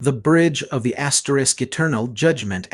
The bridge of the Eternal Judgment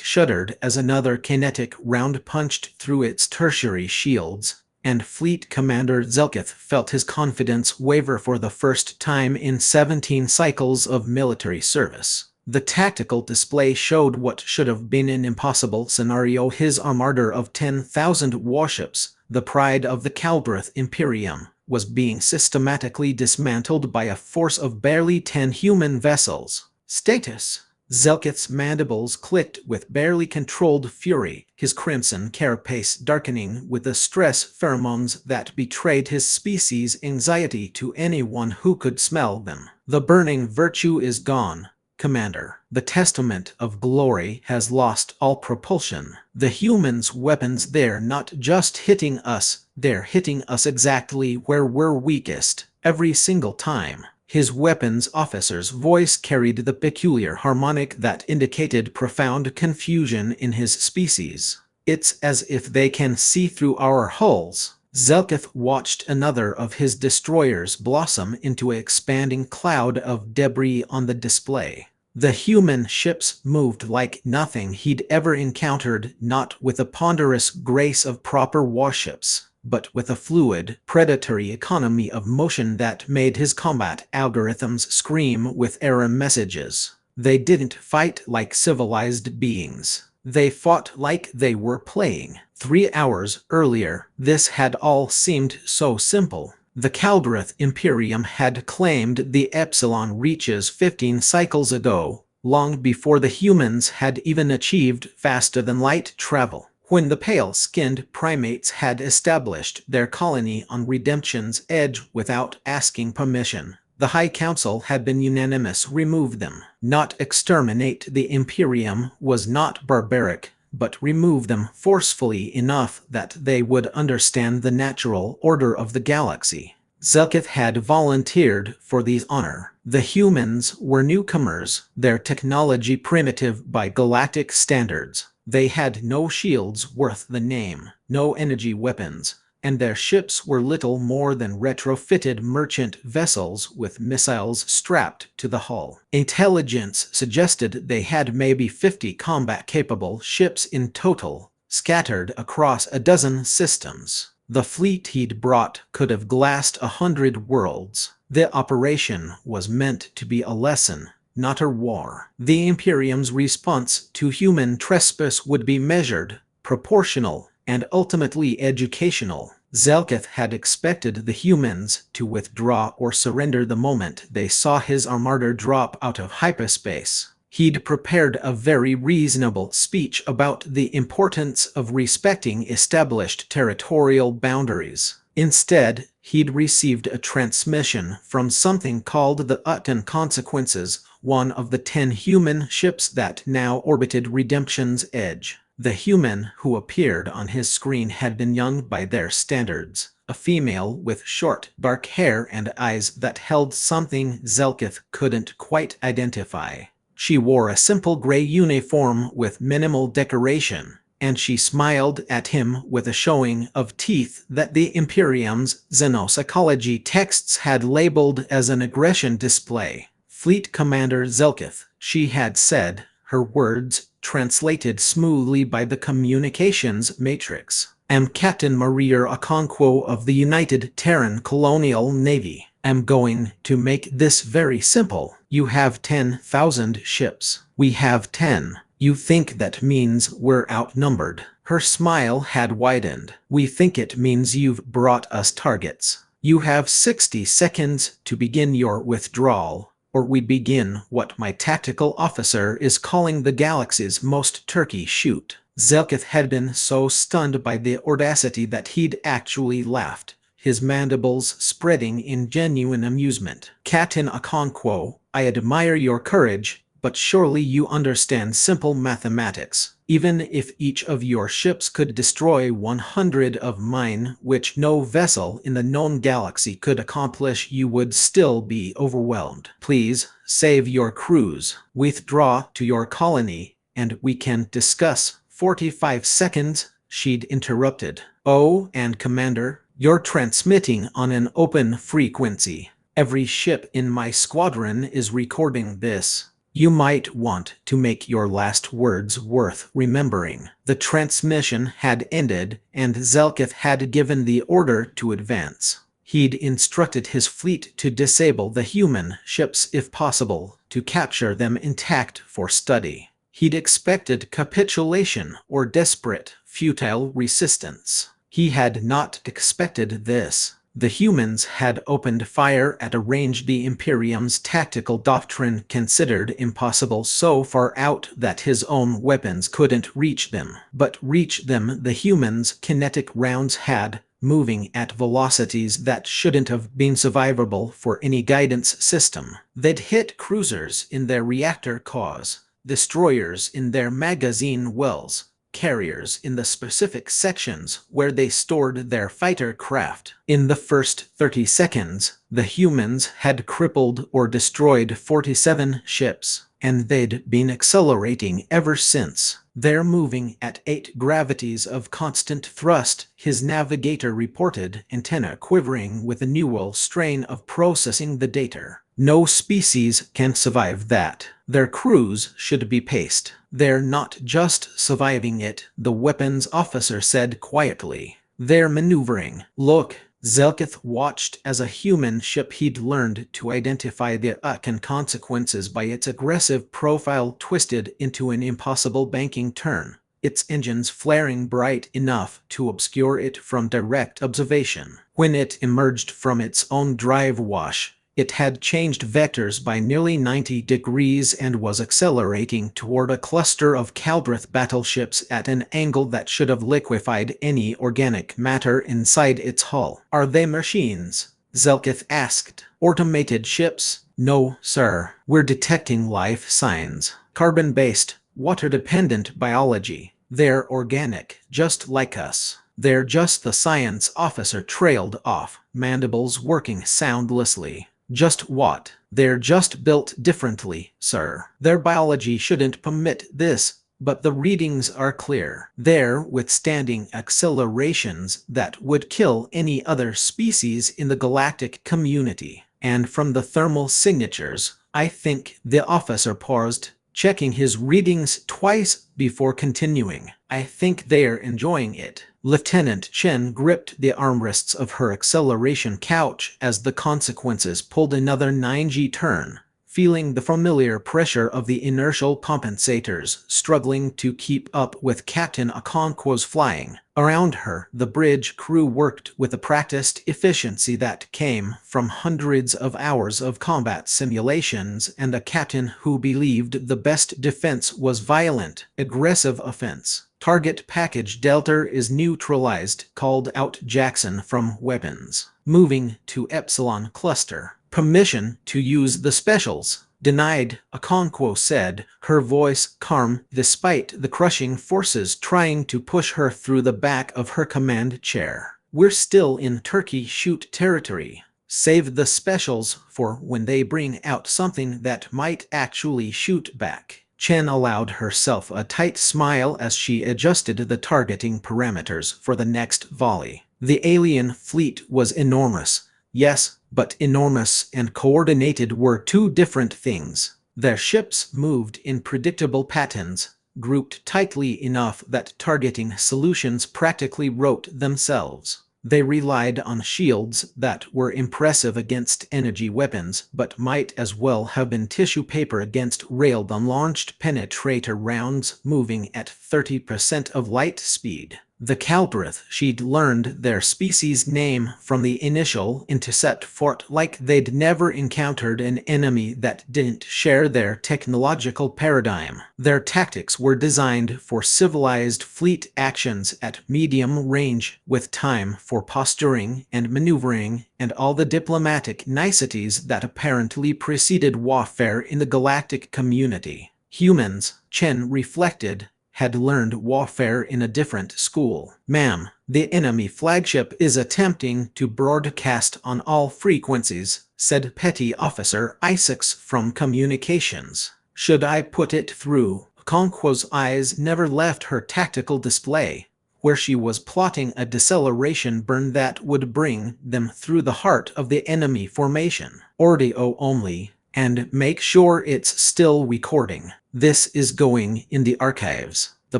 shuddered as another kinetic round punched through its tertiary shields, and Fleet Commander Zelkith felt his confidence waver for the first time in 17 cycles of military service. The tactical display showed what should have been an impossible scenario: his armada of 10,000 warships, the pride of the Kaldreth Imperium, was being systematically dismantled by a force of barely 10 human vessels. Status. Zelkith's mandibles clicked with barely controlled fury, his crimson carapace darkening with the stress pheromones that betrayed his species' anxiety to anyone who could smell them. The burning virtue is gone, Commander. The testament of glory has lost all propulsion. The humans' weapons, they're not just hitting us, they're hitting us exactly where we're weakest, every single time. His weapons officer's voice carried the peculiar harmonic that indicated profound confusion in his species. It's as if they can see through our hulls. Zelkith watched another of his destroyers blossom into an expanding cloud of debris on the display. The human ships moved like nothing he'd ever encountered, not with the ponderous grace of proper warships, but with a fluid, predatory economy of motion that made his combat algorithms scream with error messages. They didn't fight like civilized beings. They fought like they were playing. 3 hours earlier, this had all seemed so simple. The Kaldreth Imperium had claimed the Epsilon reaches 15 cycles ago, long before the humans had even achieved faster-than-light travel. When the pale-skinned primates had established their colony on Redemption's edge without asking permission, the High Council had been unanimous: remove them. Not exterminate the Imperium was not barbaric, but remove them forcefully enough that they would understand the natural order of the galaxy. Zelkith had volunteered for the honor. The humans were newcomers, their technology primitive by galactic standards. They had no shields worth the name, no energy weapons, and their ships were little more than retrofitted merchant vessels with missiles strapped to the hull. Intelligence suggested they had maybe 50 combat-capable ships in total, scattered across a dozen systems. The fleet he'd brought could have glassed 100 worlds. The operation was meant to be a lesson, not a war. The Imperium's response to human trespass would be measured, proportional, and ultimately educational. Zelkith had expected the humans to withdraw or surrender the moment they saw his armada drop out of hyperspace. He'd prepared a very reasonable speech about the importance of respecting established territorial boundaries. Instead, he'd received a transmission from something called the Utten Consequences, one of the 10 human ships that now orbited Redemption's edge. The human who appeared on his screen had been young by their standards, a female with short, dark hair and eyes that held something Zelkith couldn't quite identify. She wore a simple gray uniform with minimal decoration, and she smiled at him with a showing of teeth that the Imperium's xenopsychology texts had labeled as an aggression display. Fleet Commander Zelkith, she had said, her words translated smoothly by the communications matrix. I'm Captain Maria Okonkwo of the United Terran Colonial Navy. I'm going to make this very simple. You have 10,000 ships. We have 10. You think that means we're outnumbered. Her smile had widened. We think it means you've brought us targets. You have 60 seconds to begin your withdrawal, or we begin what my tactical officer is calling the galaxy's most turkey shoot. Zelkith had been so stunned by the audacity that he'd actually laughed, his mandibles spreading in genuine amusement. Captain Okonkwo, I admire your courage, but surely you understand simple mathematics. Even if each of your ships could destroy 100 of mine, which no vessel in the known galaxy could accomplish, you would still be overwhelmed. Please, save your crews. Withdraw to your colony, and we can discuss. 45 seconds, she'd interrupted. Oh, and Commander, you're transmitting on an open frequency. Every ship in my squadron is recording this. You might want to make your last words worth remembering. The transmission had ended, and Zelkith had given the order to advance. He'd instructed his fleet to disable the human ships if possible, to capture them intact for study. He'd expected capitulation or desperate, futile resistance. He had not expected this. The humans had opened fire at a range the Imperium's tactical doctrine considered impossible, so far out that his own weapons couldn't reach them. But reach them the humans' kinetic rounds had, moving at velocities that shouldn't have been survivable for any guidance system. They'd hit cruisers in their reactor cores, destroyers in their magazine wells, carriers in the specific sections where they stored their fighter craft. In the first 30 seconds, the humans had crippled or destroyed 47 ships, and they'd been accelerating ever since. They're moving at 8 gravities of constant thrust, his navigator reported, antenna quivering with the neural strain of processing the data. No species can survive that. Their crews should be paced. They're not just surviving it, the weapons officer said quietly. They're maneuvering. Look, Zelkith watched as a human ship he'd learned to identify the consequences by its aggressive profile twisted into an impossible banking turn, its engines flaring bright enough to obscure it from direct observation. When it emerged from its own drive wash, it had changed vectors by nearly 90 degrees and was accelerating toward a cluster of Kaldreth battleships at an angle that should have liquefied any organic matter inside its hull. Are they machines? Zelkith asked. Automated ships? No, sir. We're detecting life signs. Carbon-based, water-dependent biology. They're organic, just like us. They're just the science officer trailed off, mandibles working soundlessly. Just what? They're just built differently, sir. Their biology shouldn't permit this, but the readings are clear. They're withstanding accelerations that would kill any other species in the galactic community. And from the thermal signatures, I think, the officer paused, checking his readings twice before continuing. I think they're enjoying it. Lieutenant Chen gripped the armrests of her acceleration couch as the consequences pulled another 9G turn, feeling the familiar pressure of the inertial compensators struggling to keep up with Captain Okonkwo's flying. Around her, the bridge crew worked with a practiced efficiency that came from hundreds of hours of combat simulations and a captain who believed the best defense was violent, aggressive offense. Target package Delta is neutralized, called out Jackson from weapons. Moving to Epsilon cluster. Permission to use the specials. Denied, Okonkwo said, her voice calm despite the crushing forces trying to push her through the back of her command chair. We're still in turkey shoot territory. Save the specials for when they bring out something that might actually shoot back. Chen allowed herself a tight smile as she adjusted the targeting parameters for the next volley. The alien fleet was enormous. Yes, but enormous and coordinated were two different things. Their ships moved in predictable patterns, grouped tightly enough that targeting solutions practically wrote themselves. They relied on shields that were impressive against energy weapons, but might as well have been tissue paper against railgun-launched penetrator rounds moving at 30% of light speed. The Kaldreth, she'd learned their species name from the initial intercept fort like they'd never encountered an enemy that didn't share their technological paradigm. Their tactics were designed for civilized fleet actions at medium range, with time for posturing and maneuvering and all the diplomatic niceties that apparently preceded warfare in the galactic community. Humans, Chen reflected, had learned warfare in a different school. Ma'am, the enemy flagship is attempting to broadcast on all frequencies, said Petty Officer Isaacs from Communications. Should I put it through? Okonkwo's eyes never left her tactical display, where she was plotting a deceleration burn that would bring them through the heart of the enemy formation. Audio only. And make sure it's still recording. This is going in the archives. The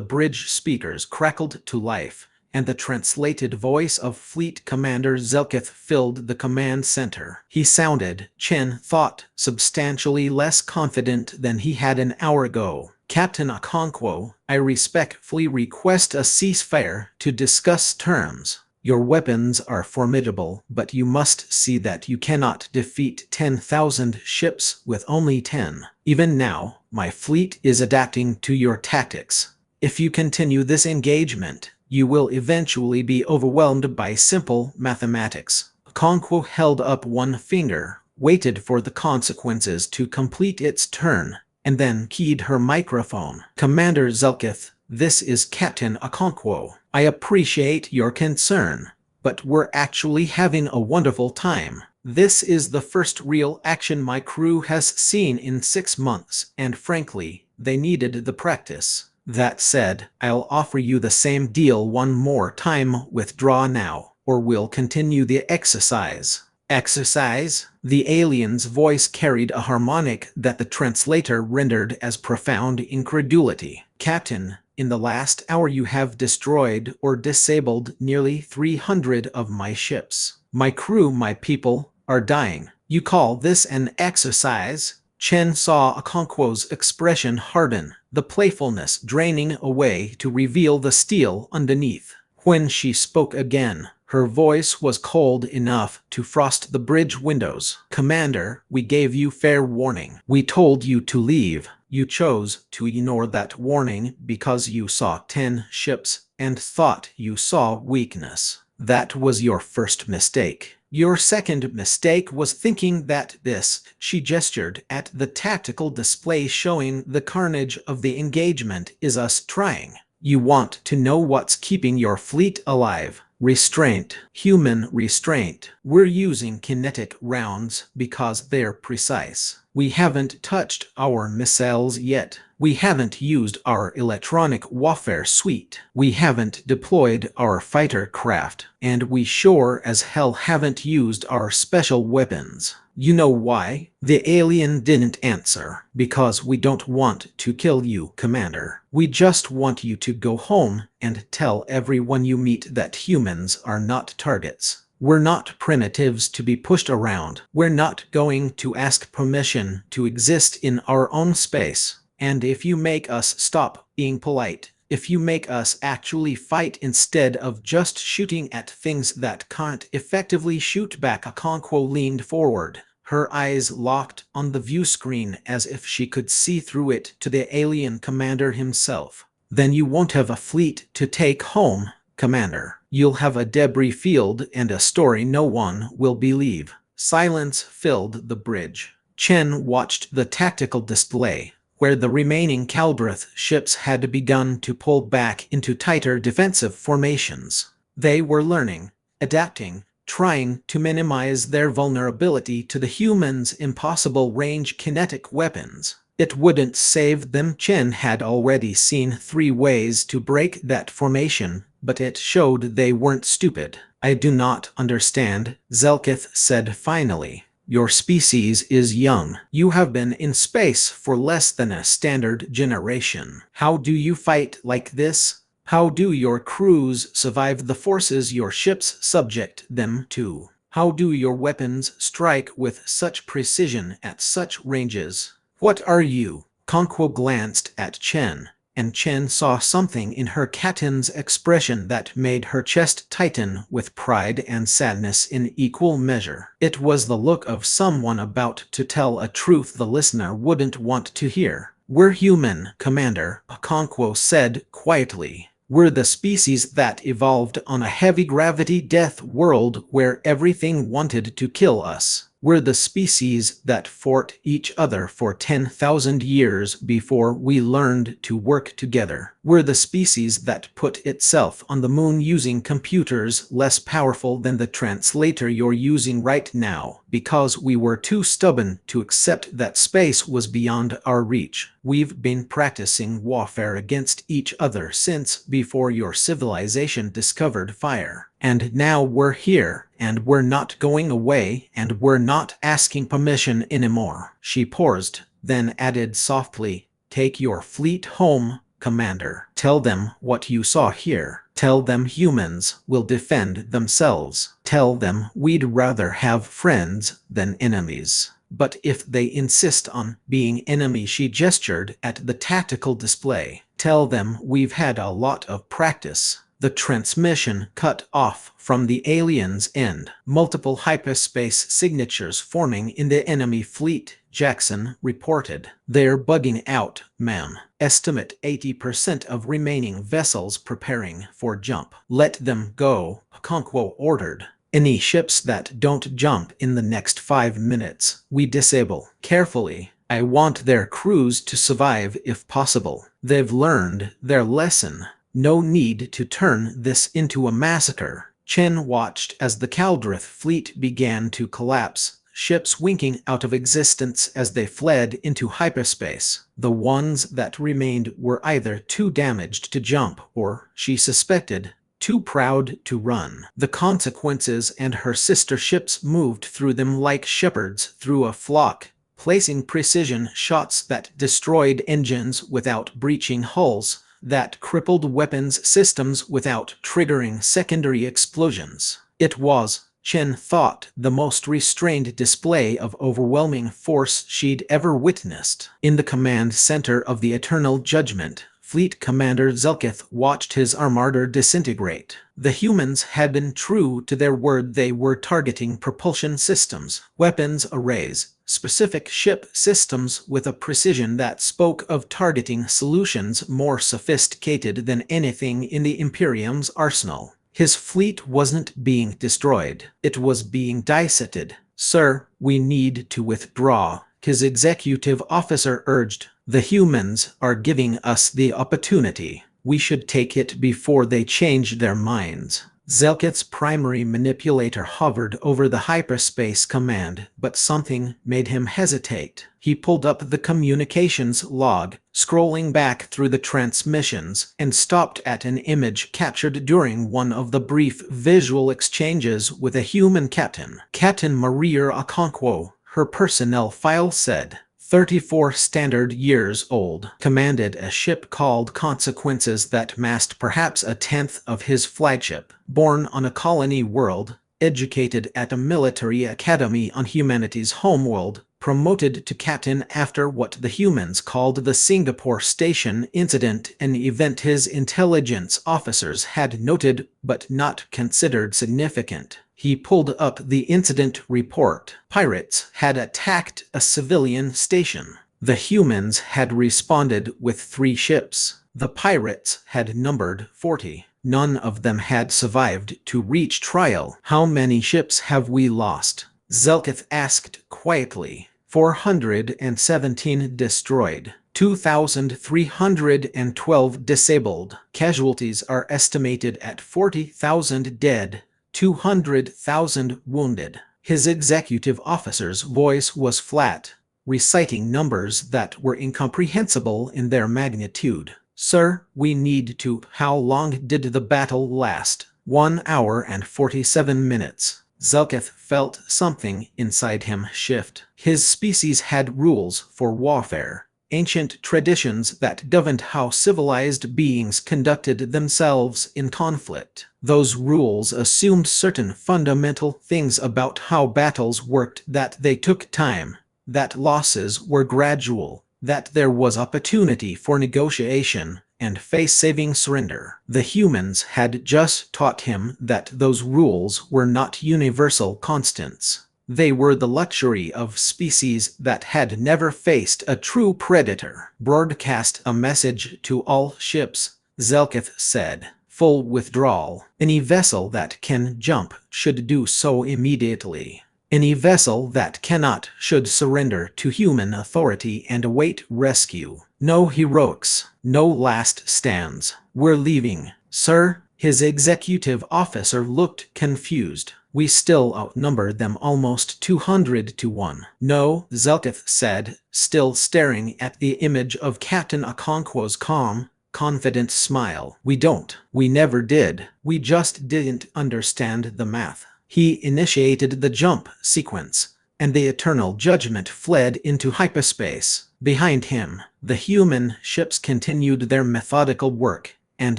bridge speakers crackled to life, and the translated voice of Fleet Commander Zelkith filled the command center. He sounded, Chen thought, substantially less confident than he had an hour ago. Captain Okonkwo, I respectfully request a ceasefire to discuss terms. Your weapons are formidable, but you must see that you cannot defeat 10,000 ships with only 10. Even now, my fleet is adapting to your tactics. If you continue this engagement, you will eventually be overwhelmed by simple mathematics. Okonkwo held up one finger, waited for the consequences to complete its turn, and then keyed her microphone. Commander Zelkith, this is Captain Okonkwo. I appreciate your concern, but we're actually having a wonderful time. This is the first real action my crew has seen in 6 months, and frankly, they needed the practice. That said, I'll offer you the same deal one more time. Withdraw now, or we'll continue the exercise. Exercise? The alien's voice carried a harmonic that the translator rendered as profound incredulity. Captain, in the last hour you have destroyed or disabled nearly 300 of my ships. My crew, my people, are dying. You call this an exercise? Chen saw Okonkwo's expression harden, the playfulness draining away to reveal the steel underneath. When she spoke again, her voice was cold enough to frost the bridge windows. Commander, we gave you fair warning. We told you to leave. You chose to ignore that warning because you saw 10 ships and thought you saw weakness. That was your first mistake. Your second mistake was thinking that this, she gestured at the tactical display showing the carnage of the engagement, is us trying. You want to know what's keeping your fleet alive. Restraint. Human restraint. We're using kinetic rounds because they're precise. We haven't touched our missiles yet. We haven't used our electronic warfare suite. We haven't deployed our fighter craft. And we sure as hell haven't used our special weapons. You know why? The alien didn't answer. Because we don't want to kill you, Commander. We just want you to go home and tell everyone you meet that humans are not targets. We're not primitives to be pushed around. We're not going to ask permission to exist in our own space. And if you make us stop being polite, if you make us actually fight instead of just shooting at things that can't effectively shoot back, Okonkwo leaned forward, her eyes locked on the view screen as if she could see through it to the alien commander himself. Then you won't have a fleet to take home, Commander. You'll have a debris field and a story no one will believe. Silence filled the bridge. Chen watched the tactical display, where the remaining Kaldreth ships had begun to pull back into tighter defensive formations. They were learning, adapting, trying to minimize their vulnerability to the humans' impossible range kinetic weapons. It wouldn't save them. Chen had already seen 3 ways to break that formation, but it showed they weren't stupid. I do not understand, Zelkith said finally. Your species is young. You have been in space for less than a standard generation. How do you fight like this? How do your crews survive the forces your ships subject them to? How do your weapons strike with such precision at such ranges? What are you? Okonkwo glanced at Chen, and Chen saw something in her Katin's expression that made her chest tighten with pride and sadness in equal measure. It was the look of someone about to tell a truth the listener wouldn't want to hear. We're human, Commander, Okonkwo said quietly. We're the species that evolved on a heavy-gravity death world where everything wanted to kill us. We're the species that fought each other for 10,000 years before we learned to work together. We're the species that put itself on the moon using computers less powerful than the translator you're using right now, because we were too stubborn to accept that space was beyond our reach. We've been practicing warfare against each other since before your civilization discovered fire. And now we're here, and we're not going away, and we're not asking permission anymore. She paused, then added softly, "Take your fleet home, Commander. Tell them what you saw here. Tell them humans will defend themselves. Tell them we'd rather have friends than enemies. But if they insist on being enemies," she gestured at the tactical display, "tell them we've had a lot of practice." The transmission cut off from the alien's end. "Multiple hyperspace signatures forming in the enemy fleet," Jackson reported. "They're bugging out, ma'am. Estimate 80% of remaining vessels preparing for jump." "Let them go," Okonkwo ordered. "Any ships that don't jump in the next 5 minutes, we disable." "Carefully. I want their crews to survive if possible. They've learned their lesson. No need to turn this into a massacre." Chen watched as the Kaldreth fleet began to collapse, ships winking out of existence as they fled into hyperspace. The ones that remained were either too damaged to jump or, she suspected, too proud to run. The consequences and her sister ships moved through them like shepherds through a flock, placing precision shots that destroyed engines without breaching hulls, that crippled weapons systems without triggering secondary explosions. It was, Chen thought, the most restrained display of overwhelming force she'd ever witnessed. In the command center of the Eternal Judgment, Fleet Commander Zelkith watched his armada disintegrate. The humans had been true to their word. They were targeting propulsion systems, weapons arrays, specific ship systems with a precision that spoke of targeting solutions more sophisticated than anything in the Imperium's arsenal. His fleet wasn't being destroyed. It was being dissected. "Sir, we need to withdraw," his executive officer urged. "The humans are giving us the opportunity. We should take it before they change their minds." Zelkith's primary manipulator hovered over the hyperspace command, but something made him hesitate. He pulled up the communications log, scrolling back through the transmissions, and stopped at an image captured during one of the brief visual exchanges with a human captain. Captain Maria Okonkwo, her personnel file said. 34 standard years old, commanded a ship called Consequences that massed perhaps a tenth of his flagship. Born on a colony world, educated at a military academy on humanity's homeworld, promoted to captain after what the humans called the Singapore Station incident, an event his intelligence officers had noted but not considered significant. He pulled up the incident report. Pirates had attacked a civilian station. The humans had responded with 3 ships. The pirates had numbered 40. None of them had survived to reach trial. "How many ships have we lost?" Zelkith asked quietly. 417 destroyed. 2,312 disabled. Casualties are estimated at 40,000 dead. 200,000 wounded. His executive officer's voice was flat, reciting numbers that were incomprehensible in their magnitude. "Sir, we need to." "How long did the battle last?" 1 hour and 47 minutes. Zelkith felt something inside him shift. His species had rules for warfare. Ancient traditions that governed how civilized beings conducted themselves in conflict. Those rules assumed certain fundamental things about how battles worked: that they took time, that losses were gradual, that there was opportunity for negotiation, and face-saving surrender. The humans had just taught him that those rules were not universal constants. They were the luxury of species that had never faced a true predator. "Broadcast a message to all ships," Zelkith said. "Full withdrawal. Any vessel that can jump should do so immediately. Any vessel that cannot should surrender to human authority and await rescue. No heroics, no last stands. We're leaving, sir." His executive officer looked confused. "We still outnumber them almost 200 to 1. "No," Zelkith said, still staring at the image of Captain Okonkwo's calm, confident smile. "We don't. We never did. We just didn't understand the math." He initiated the jump sequence, and the Eternal Judgment fled into hyperspace. Behind him, the human ships continued their methodical work, and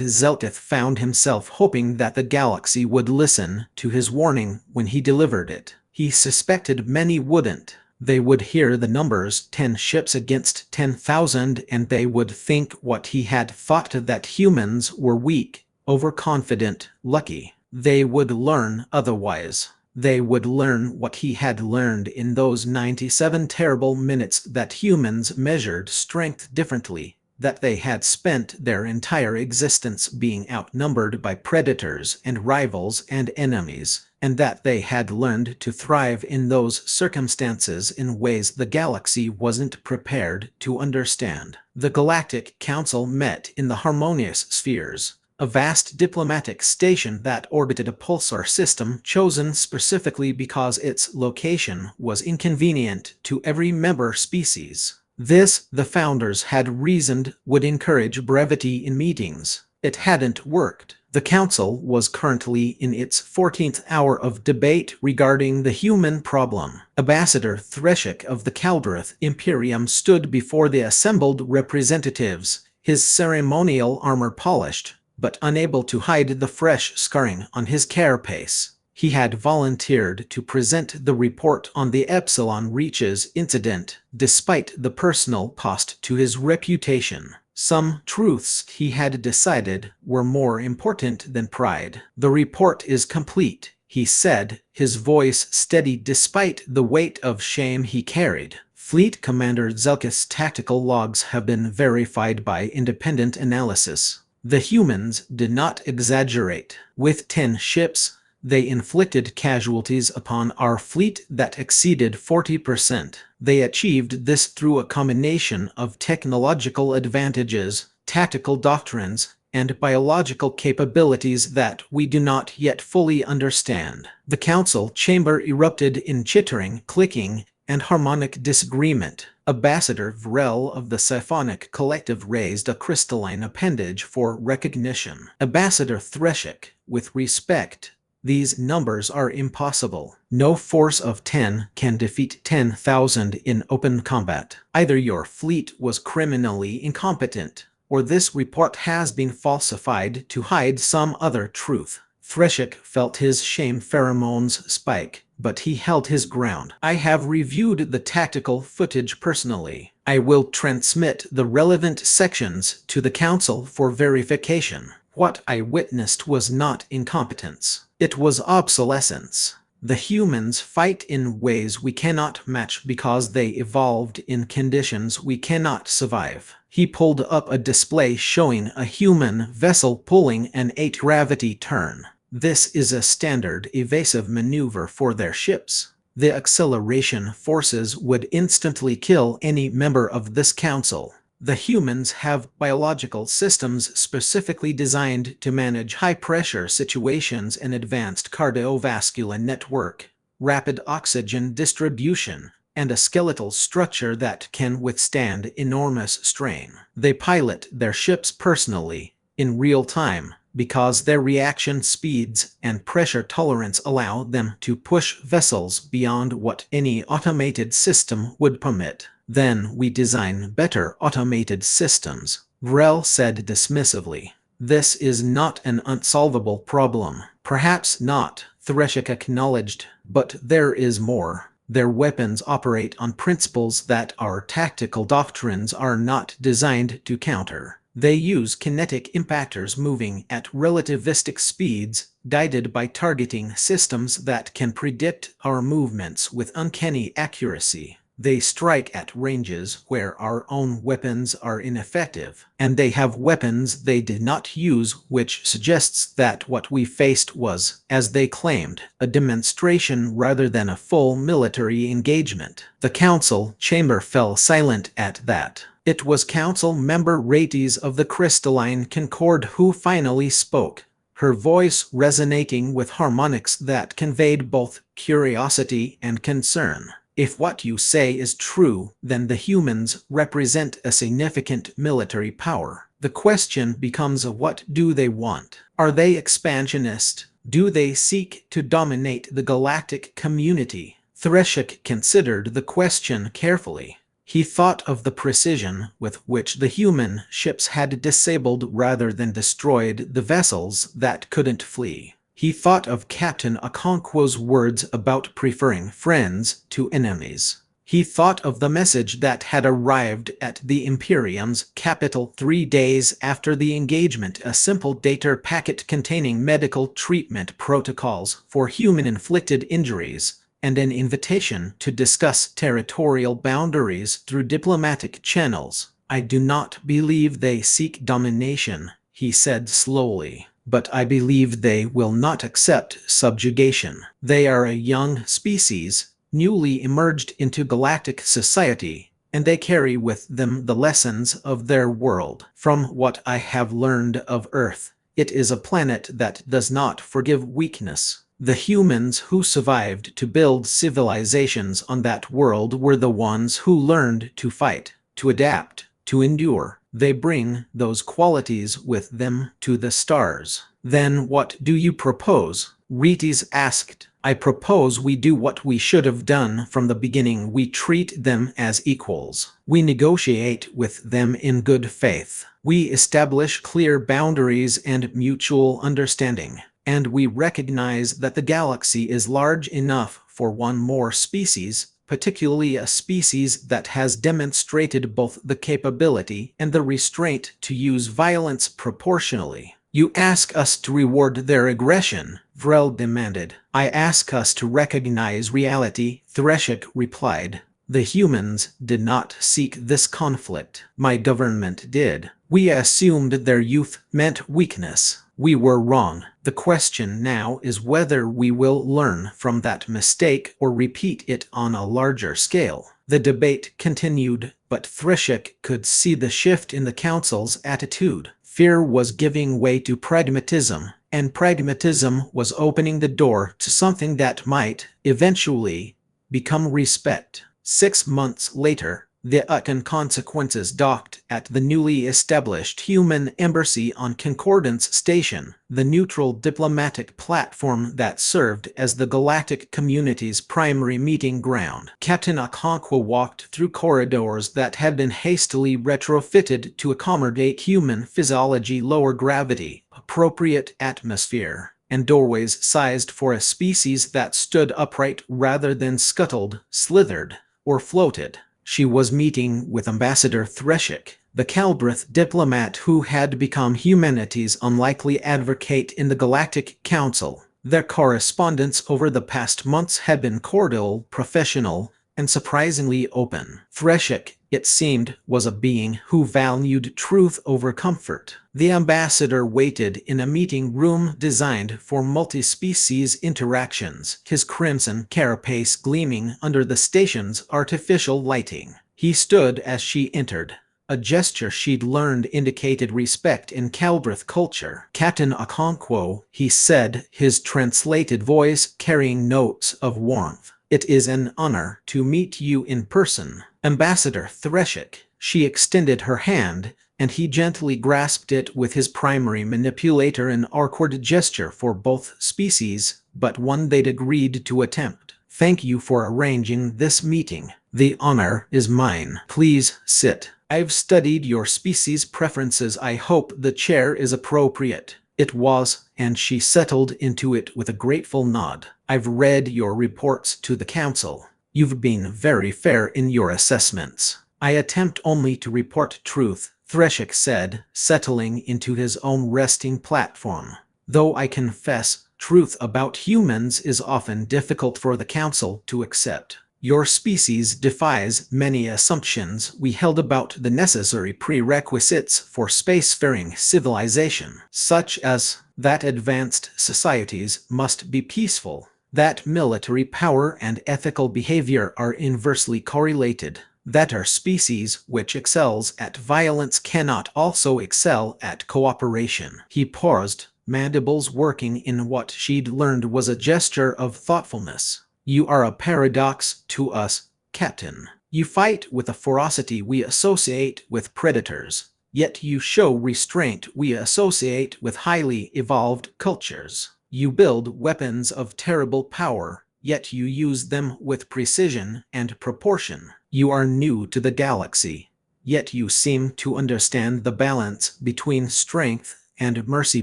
Zelkith found himself hoping that the galaxy would listen to his warning when he delivered it. He suspected many wouldn't. They would hear the numbers 10 ships against 10,000 and they would think what he had thought, that humans were weak, overconfident, lucky. They would learn otherwise. They would learn what he had learned in those 97 terrible minutes, that humans measured strength differently, that they had spent their entire existence being outnumbered by predators and rivals and enemies, and that they had learned to thrive in those circumstances in ways the galaxy wasn't prepared to understand. The Galactic Council met in the Harmonious Spheres, a vast diplomatic station that orbited a pulsar system chosen specifically because its location was inconvenient to every member species. This, the founders had reasoned, would encourage brevity in meetings. It hadn't worked. The Council was currently in its 14th hour of debate regarding the human problem. Ambassador Threshik of the Kaldreth Imperium stood before the assembled representatives, his ceremonial armor polished, but unable to hide the fresh scarring on his carapace. He had volunteered to present the report on the Epsilon Reaches incident, despite the personal cost to his reputation. Some truths, he had decided, were more important than pride. "The report is complete," he said, his voice steady despite the weight of shame he carried. "Fleet Commander Zelkith's tactical logs have been verified by independent analysis. The humans did not exaggerate. With 10 ships, they inflicted casualties upon our fleet that exceeded 40%. They achieved this through a combination of technological advantages, tactical doctrines, and biological capabilities that we do not yet fully understand." The council chamber erupted in chittering, clicking, and harmonic disagreement. Ambassador Vrel of the Symphonic Collective raised a crystalline appendage for recognition. Ambassador Threshik, with respect, "These numbers are impossible. No force of 10 can defeat 10,000 in open combat. Either your fleet was criminally incompetent, or this report has been falsified to hide some other truth." Threshik felt his shame pheromones spike, but he held his ground. "I have reviewed the tactical footage personally. I will transmit the relevant sections to the Council for verification. What I witnessed was not incompetence. It was obsolescence. The humans fight in ways we cannot match because they evolved in conditions we cannot survive." He pulled up a display showing a human vessel pulling an 8-gravity turn. "This is a standard evasive maneuver for their ships. The acceleration forces would instantly kill any member of this council. The humans have biological systems specifically designed to manage high-pressure situations, an advanced cardiovascular network, rapid oxygen distribution, and a skeletal structure that can withstand enormous strain. They pilot their ships personally, in real time, because their reaction speeds and pressure tolerance allow them to push vessels beyond what any automated system would permit. Then we design better automated systems," Vrel said dismissively. "This is not an unsolvable problem." "Perhaps not," Threshik acknowledged, "but there is more. Their weapons operate on principles that our tactical doctrines are not designed to counter. They use kinetic impactors moving at relativistic speeds, guided by targeting systems that can predict our movements with uncanny accuracy. They strike at ranges where our own weapons are ineffective, and they have weapons they did not use, which suggests that what we faced was, as they claimed, a demonstration rather than a full military engagement." The council chamber fell silent at that. It was Council Member Rates of the Crystalline Concord who finally spoke, her voice resonating with harmonics that conveyed both curiosity and concern. "If what you say is true, then the humans represent a significant military power. The question becomes, what do they want? Are they expansionist, Do they seek to dominate the galactic community? Threshik considered the question carefully. He thought of the precision with which the human ships had disabled rather than destroyed the vessels that couldn't flee. He thought of Captain Okonkwo's words about preferring friends to enemies. He thought of the message that had arrived at the Imperium's capital 3 days after the engagement, a simple data packet containing medical treatment protocols for human-inflicted injuries, and an invitation to discuss territorial boundaries through diplomatic channels. I do not believe they seek domination, he said slowly, but I believe they will not accept subjugation. They are a young species, newly emerged into galactic society, and they carry with them the lessons of their world. From what I have learned of Earth, it is a planet that does not forgive weakness. The humans who survived to build civilizations on that world were the ones who learned to fight, to adapt, to endure. They bring those qualities with them to the stars. Then what do you propose? Retes asked. I propose we do what we should have done from the beginning. We treat them as equals. We negotiate with them in good faith. We establish clear boundaries and mutual understanding. And we recognize that the galaxy is large enough for one more species, particularly a species that has demonstrated both the capability and the restraint to use violence proportionally. You ask us to reward their aggression, Vrel demanded. I ask us to recognize reality, Threshik replied. The humans did not seek this conflict. My government did. We assumed their youth meant weakness. We were wrong. The question now is whether we will learn from that mistake or repeat it on a larger scale. The debate continued, but Threshik could see the shift in the council's attitude. Fear was giving way to pragmatism, and pragmatism was opening the door to something that might, eventually, become respect. 6 months later, the Utkan Consequences docked at the newly established human embassy on Concordance Station, the neutral diplomatic platform that served as the galactic community's primary meeting ground. Captain Okonkwo walked through corridors that had been hastily retrofitted to accommodate human physiology, lower gravity, appropriate atmosphere, and doorways sized for a species that stood upright rather than scuttled, slithered, or floated. She was meeting with Ambassador Threshik, the Kaldreth diplomat who had become humanity's unlikely advocate in the Galactic Council. Their correspondence over the past months had been cordial, professional, and surprisingly open. Threshik, it seemed, was a being who valued truth over comfort. The ambassador waited in a meeting room designed for multi-species interactions, his crimson carapace gleaming under the station's artificial lighting. He stood as she entered. A gesture she'd learned indicated respect in Kaldreth culture. Captain Okonkwo, he said, his translated voice carrying notes of warmth. It is an honor to meet you in person, Ambassador Threshik. She extended her hand, and he gently grasped it with his primary manipulator, an awkward gesture for both species, but one they'd agreed to attempt. Thank you for arranging this meeting. The honor is mine. Please sit. I've studied your species' preferences. I hope the chair is appropriate. It was, and she settled into it with a grateful nod. I've read your reports to the council. You've been very fair in your assessments. I attempt only to report truth, Threshik said, settling into his own resting platform. Though I confess, truth about humans is often difficult for the council to accept. Your species defies many assumptions we held about the necessary prerequisites for spacefaring civilization, such as that advanced societies must be peaceful, that military power and ethical behavior are inversely correlated, that our species which excels at violence cannot also excel at cooperation. He paused, mandibles working in what she'd learned was a gesture of thoughtfulness. You are a paradox to us, Captain. You fight with a ferocity we associate with predators, yet you show restraint we associate with highly evolved cultures. You build weapons of terrible power, yet you use them with precision and proportion. You are new to the galaxy, yet you seem to understand the balance between strength and mercy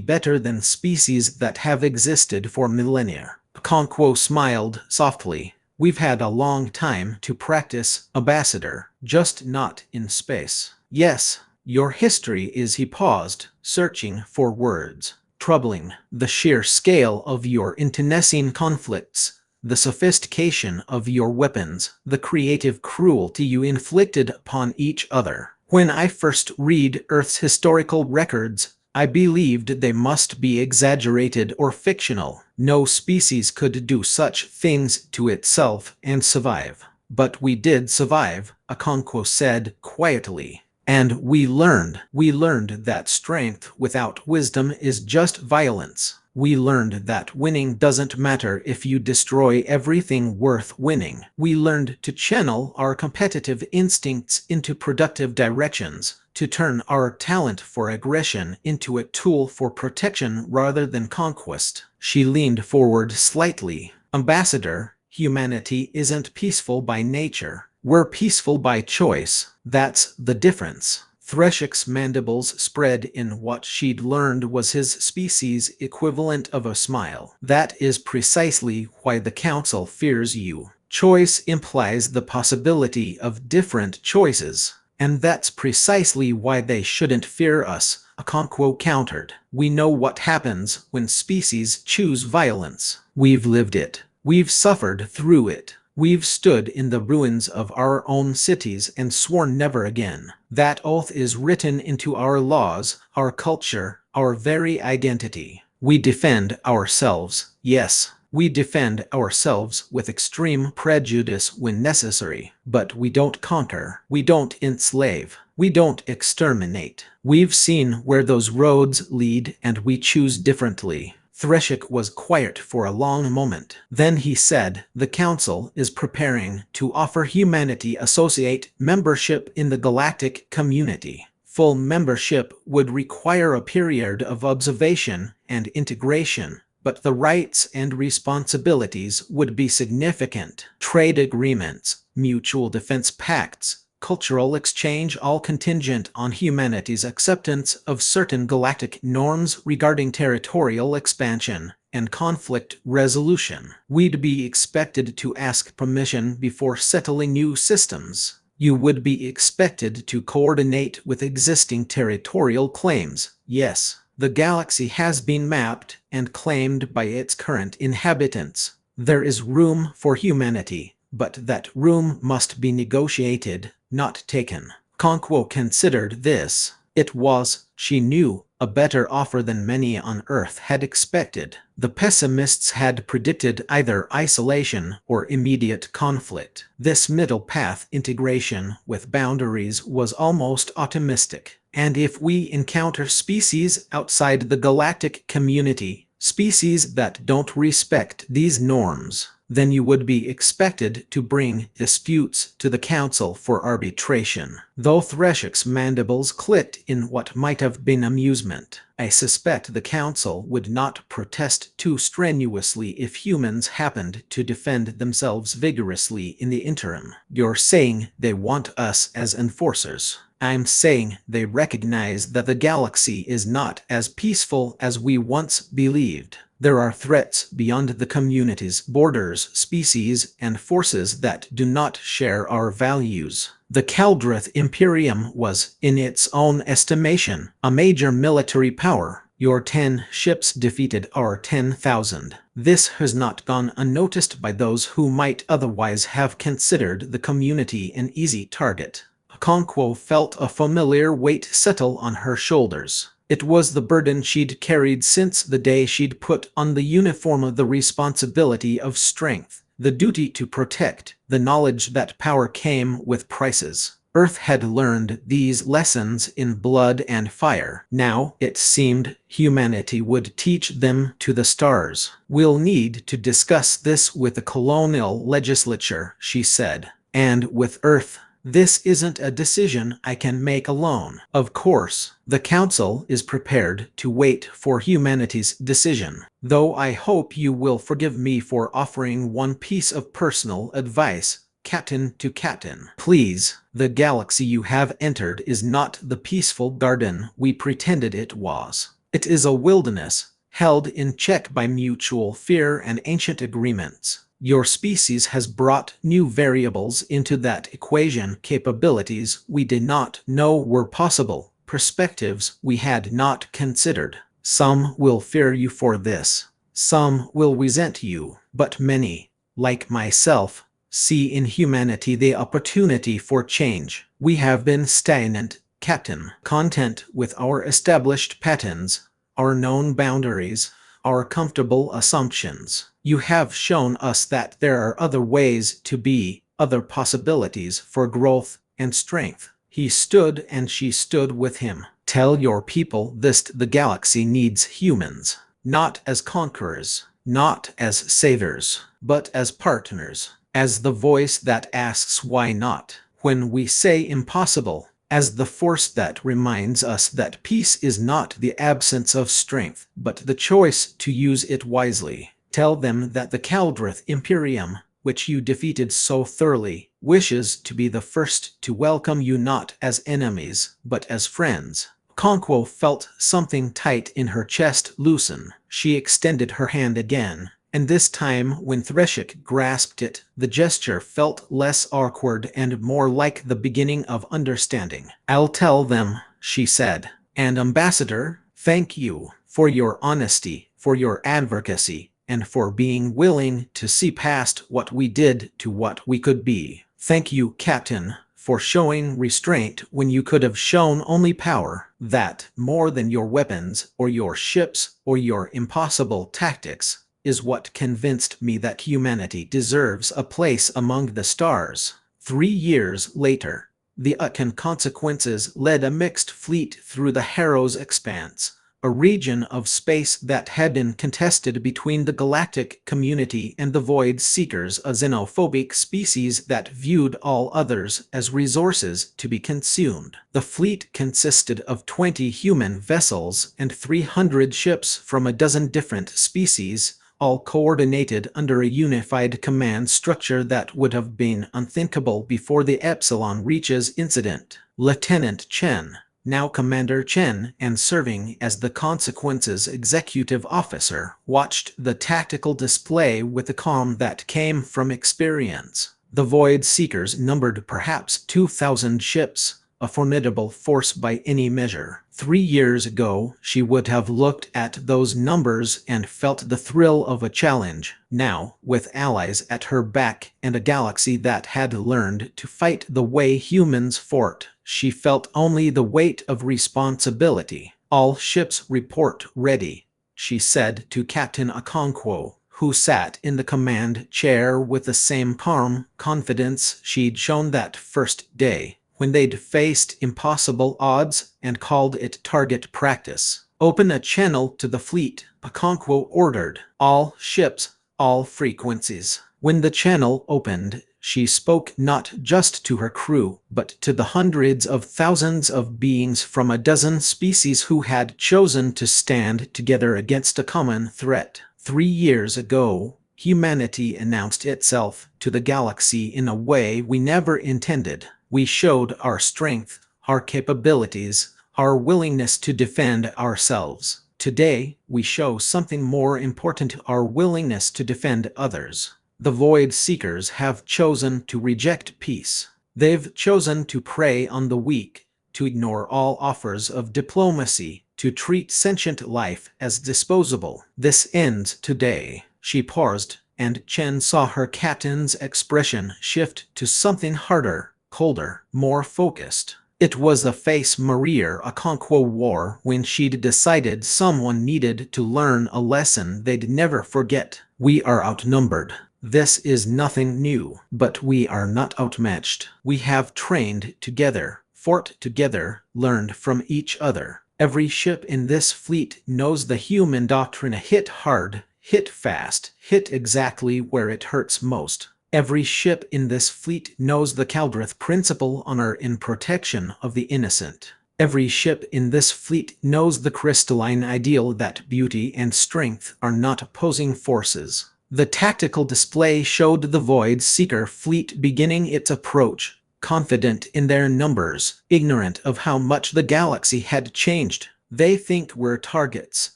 better than species that have existed for millennia. Okonkwo smiled softly. We've had a long time to practice, Ambassador, just not in space. Yes, your history is. He paused, searching for words. Troubling, the sheer scale of your internecine conflicts, the sophistication of your weapons, the creative cruelty you inflicted upon each other. When I first read Earth's historical records, I believed they must be exaggerated or fictional. No species could do such things to itself and survive. But we did survive, Okonkwo said quietly. And we learned that strength without wisdom is just violence. We learned that winning doesn't matter if you destroy everything worth winning. We learned to channel our competitive instincts into productive directions, to turn our talent for aggression into a tool for protection rather than conquest. She leaned forward slightly. Ambassador, humanity isn't peaceful by nature. We're peaceful by choice. That's the difference. Threshik's mandibles spread in what she'd learned was his species' equivalent of a smile. That is precisely why the Council fears you. Choice implies the possibility of different choices. And that's precisely why they shouldn't fear us, Okonkwo countered. We know what happens when species choose violence. We've lived it. We've suffered through it. We've stood in the ruins of our own cities and sworn never again. That oath is written into our laws, our culture, our very identity. We defend ourselves, yes. We defend ourselves with extreme prejudice when necessary. But we don't conquer. We don't enslave. We don't exterminate. We've seen where those roads lead and we choose differently. Threshik was quiet for a long moment. Then he said, the Council is preparing to offer humanity associate membership in the galactic community. Full membership would require a period of observation and integration, but the rights and responsibilities would be significant. Trade agreements, mutual defense pacts, cultural exchange, all contingent on humanity's acceptance of certain galactic norms regarding territorial expansion and conflict resolution. We'd be expected to ask permission before settling new systems. You would be expected to coordinate with existing territorial claims. Yes, the galaxy has been mapped and claimed by its current inhabitants. There is room for humanity, but that room must be negotiated, not taken. Okonkwo considered this. It was, she knew, a better offer than many on Earth had expected. The pessimists had predicted either isolation or immediate conflict. This middle path, integration with boundaries, was almost optimistic. And if we encounter species outside the galactic community, species that don't respect these norms, then you would be expected to bring disputes to the Council for arbitration. Though Threshik's mandibles clicked in what might have been amusement, I suspect the Council would not protest too strenuously if humans happened to defend themselves vigorously in the interim. You're saying they want us as enforcers. I'm saying they recognize that the galaxy is not as peaceful as we once believed. There are threats beyond the community's borders, species, and forces that do not share our values. The Kaldreth Imperium was, in its own estimation, a major military power. Your 10 ships defeated our 10,000. This has not gone unnoticed by those who might otherwise have considered the community an easy target. Okonkwo felt a familiar weight settle on her shoulders. It was the burden she'd carried since the day she'd put on the uniform of the responsibility of strength, the duty to protect, the knowledge that power came with prices. Earth had learned these lessons in blood and fire. Now, it seemed, humanity would teach them to the stars. We'll need to discuss this with the colonial legislature, she said. And with Earth. This isn't a decision I can make alone. Of course, the Council is prepared to wait for humanity's decision, though I hope you will forgive me for offering one piece of personal advice. Captain to Captain. Please, the galaxy you have entered is not the peaceful garden we pretended it was. It is a wilderness, held in check by mutual fear and ancient agreements. Your species has brought new variables into that equation, capabilities we did not know were possible, perspectives we had not considered. Some will fear you for this. Some will resent you, but many, like myself, see in humanity the opportunity for change. We have been stagnant, Captain, content with our established patterns, our known boundaries, our comfortable assumptions. You have shown us that there are other ways to be, other possibilities for growth and strength. He stood and she stood with him. Tell your people this: the galaxy needs humans, not as conquerors, not as saviors, but as partners. As the voice that asks why not, when we say impossible, as the force that reminds us that peace is not the absence of strength, but the choice to use it wisely. Tell them that the Kaldreth Imperium, which you defeated so thoroughly, wishes to be the first to welcome you not as enemies, but as friends. Okonkwo felt something tight in her chest loosen. She extended her hand again, and this time when Threshik grasped it, the gesture felt less awkward and more like the beginning of understanding. I'll tell them, she said. And Ambassador, thank you for your honesty, for your advocacy, and for being willing to see past what we did to what we could be. Thank you, Captain, for showing restraint when you could have shown only power. That, more than your weapons, or your ships, or your impossible tactics, is what convinced me that humanity deserves a place among the stars. 3 years later, the consequences led a mixed fleet through the Harrow's expanse, a region of space that had been contested between the galactic community and the Void Seekers, a xenophobic species that viewed all others as resources to be consumed. The fleet consisted of 20 human vessels and 300 ships from a dozen different species, all coordinated under a unified command structure that would have been unthinkable before the Epsilon Reaches incident. Lieutenant Chen, now Commander Chen and serving as the Consequences executive officer, watched the tactical display with the calm that came from experience. The Void Seekers numbered perhaps 2,000 ships, a formidable force by any measure. 3 years ago, she would have looked at those numbers and felt the thrill of a challenge. Now, with allies at her back and a galaxy that had learned to fight the way humans fought, she felt only the weight of responsibility. All ships report ready, she said to Captain Okonkwo, who sat in the command chair with the same calm confidence she'd shown that first day, when they'd faced impossible odds and called it target practice. Open a channel to the fleet, Okonkwo ordered. All ships, all frequencies. When the channel opened, she spoke not just to her crew, but to the hundreds of thousands of beings from a dozen species who had chosen to stand together against a common threat. 3 years ago, humanity announced itself to the galaxy in a way we never intended. We showed our strength, our capabilities, our willingness to defend ourselves. Today, we show something more important: our willingness to defend others. The Void Seekers have chosen to reject peace. They've chosen to prey on the weak, to ignore all offers of diplomacy, to treat sentient life as disposable. This ends today. She paused, and Chen saw her captain's expression shift to something harder, colder, more focused. It was the face Maria Okonkwo wore when she'd decided someone needed to learn a lesson they'd never forget. We are outnumbered. This is nothing new, but we are not outmatched. We have trained together, fought together, learned from each other. Every ship in this fleet knows the human doctrine: hit hard, hit fast, hit exactly where it hurts most. Every ship in this fleet knows the Kaldreth principle, honor in protection of the innocent. Every ship in this fleet knows the crystalline ideal that beauty and strength are not opposing forces. The tactical display showed the Void Seeker fleet beginning its approach, confident in their numbers, ignorant of how much the galaxy had changed. "They think we're targets,"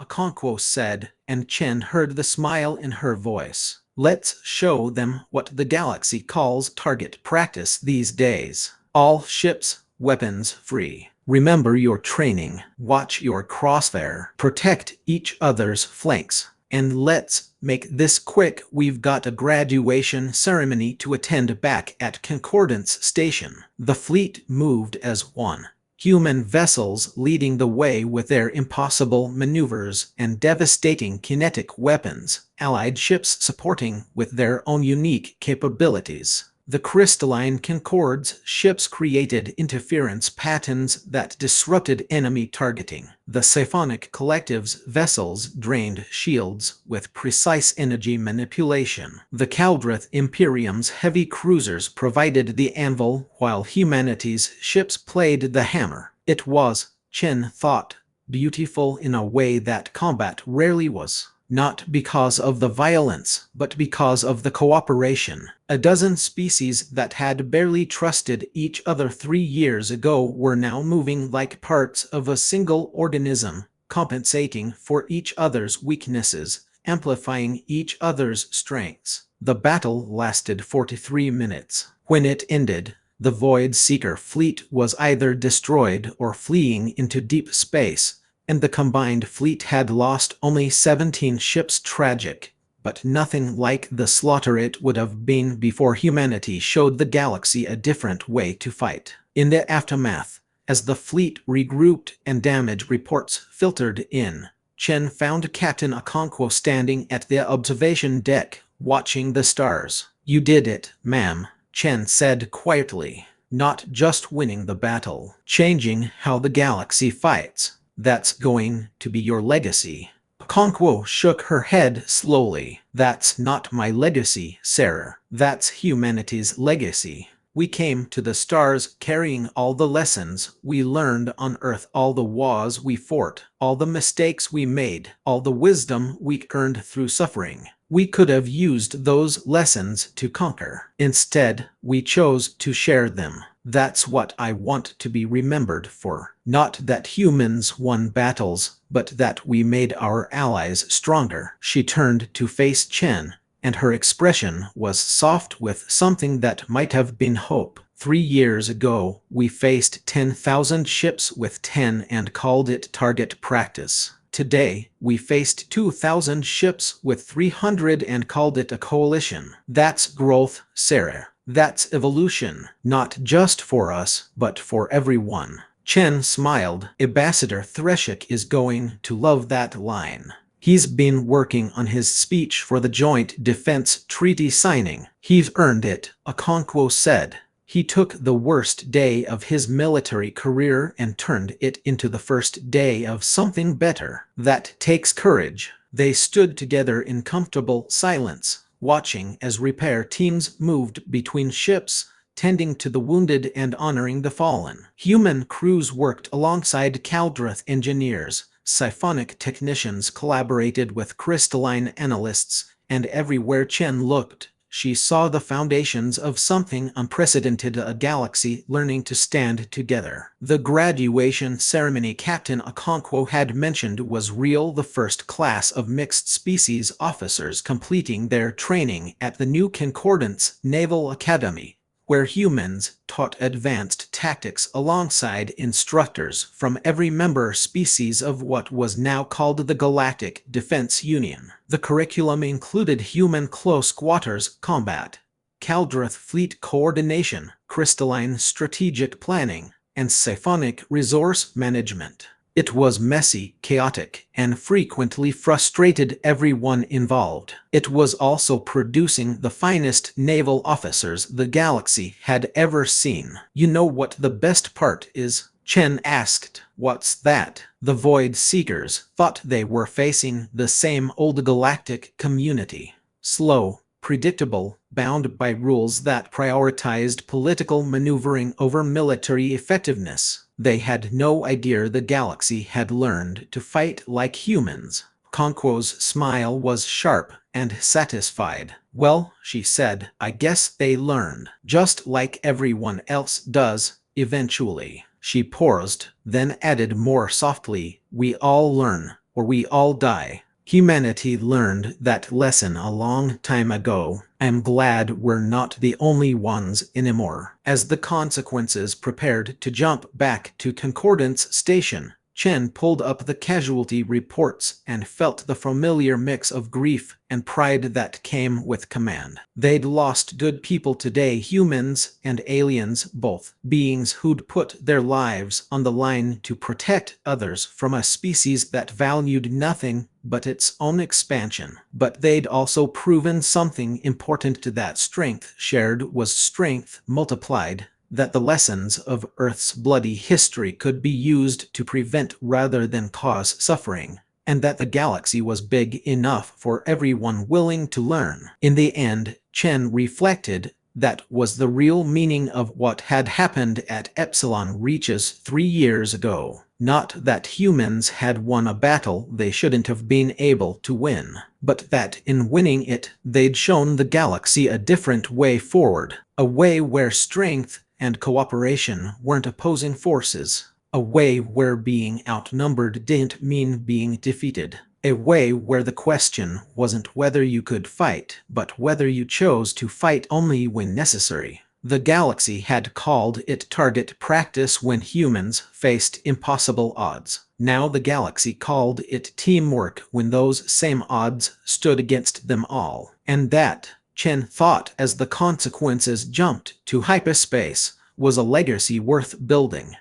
Okonkwo said, and Chen heard the smile in her voice. "Let's show them what the galaxy calls target practice these days. All ships, weapons free. Remember your training, watch your crosshair, protect each other's flanks, and let's make this quick. We've got a graduation ceremony to attend back at Concordance Station." The fleet moved as one. Human vessels leading the way with their impossible maneuvers and devastating kinetic weapons, allied ships supporting with their own unique capabilities. The crystalline Concorde's ships created interference patterns that disrupted enemy targeting. The Sci-Fi Collective's vessels drained shields with precise energy manipulation. The Kaldreth Imperium's heavy cruisers provided the anvil, while humanity's ships played the hammer. It was, Chen thought, beautiful in a way that combat rarely was. Not because of the violence, but because of the cooperation. A dozen species that had barely trusted each other 3 years ago were now moving like parts of a single organism, compensating for each other's weaknesses, amplifying each other's strengths. The battle lasted 43 minutes. When it ended, the Void Seeker fleet was either destroyed or fleeing into deep space, and the combined fleet had lost only 17 ships. Tragic, but nothing like the slaughter it would have been before humanity showed the galaxy a different way to fight. In the aftermath, as the fleet regrouped and damage reports filtered in, Chen found Captain Okonkwo standing at the observation deck, watching the stars. "You did it, ma'am," Chen said quietly. "Not just winning the battle, changing how the galaxy fights. That's going to be your legacy." Okonkwo shook her head slowly. "That's not my legacy, Sarah. That's humanity's legacy. We came to the stars carrying all the lessons we learned on Earth, all the wars we fought, all the mistakes we made, all the wisdom we earned through suffering. We could have used those lessons to conquer. Instead, we chose to share them. That's what I want to be remembered for. Not that humans won battles, but that we made our allies stronger." She turned to face Chen, and her expression was soft with something that might have been hope. 3 years ago, we faced 10,000 ships with 10 and called it target practice. Today, we faced 2,000 ships with 300 and called it a coalition. That's growth, Sarah. That's evolution, not just for us, but for everyone. Chen smiled. Ambassador Threshik is going to love that line. He's been working on his speech for the Joint Defense Treaty signing. He's earned it, Okonkwo said. He took the worst day of his military career and turned it into the first day of something better. That takes courage. They stood together in comfortable silence, watching as repair teams moved between ships, tending to the wounded and honoring the fallen. Human crews worked alongside Kaldreth engineers. Sci-Fi technicians collaborated with crystalline analysts, and everywhere Chen looked, she saw the foundations of something unprecedented, a galaxy learning to stand together. The graduation ceremony Captain Okonkwo had mentioned was real. The first class of mixed-species officers completing their training at the new Concordance Naval Academy, where humans taught advanced tactics alongside instructors from every member species of what was now called the Galactic Defense Union. The curriculum included human close quarters combat, Kaldreth fleet coordination, crystalline strategic planning, and Sci-Fi resource management. It was messy, chaotic, and frequently frustrated everyone involved. It was also producing the finest naval officers the galaxy had ever seen. "You know what the best part is?" Chen asked. "What's that?" The Void Seekers thought they were facing the same old galactic community. Slow, predictable, bound by rules that prioritized political maneuvering over military effectiveness. They had no idea the galaxy had learned to fight like humans. Okonkwo's smile was sharp and satisfied. "Well," she said, "I guess they learned. Just like everyone else does, eventually." She paused, then added more softly, "We all learn, or we all die. Humanity learned that lesson a long time ago. I'm glad we're not the only ones anymore." As the consequences prepared to jump back to Concordance Station, Chen pulled up the casualty reports and felt the familiar mix of grief and pride that came with command. They'd lost good people today, humans and aliens both, beings who'd put their lives on the line to protect others from a species that valued nothing but its own expansion. But they'd also proven something important: to that strength shared was strength multiplied, that the lessons of Earth's bloody history could be used to prevent rather than cause suffering, and that the galaxy was big enough for everyone willing to learn. In the end, Chen reflected, that was the real meaning of what had happened at Epsilon Reaches 3 years ago. Not that humans had won a battle they shouldn't have been able to win, but that in winning it, they'd shown the galaxy a different way forward, a way where strength and cooperation weren't opposing forces, a way where being outnumbered didn't mean being defeated, a way where the question wasn't whether you could fight, but whether you chose to fight only when necessary. The galaxy had called it target practice when humans faced impossible odds. Now the galaxy called it teamwork when those same odds stood against them all. And that, Chen thought as the consequences jumped to hyperspace, was a legacy worth building.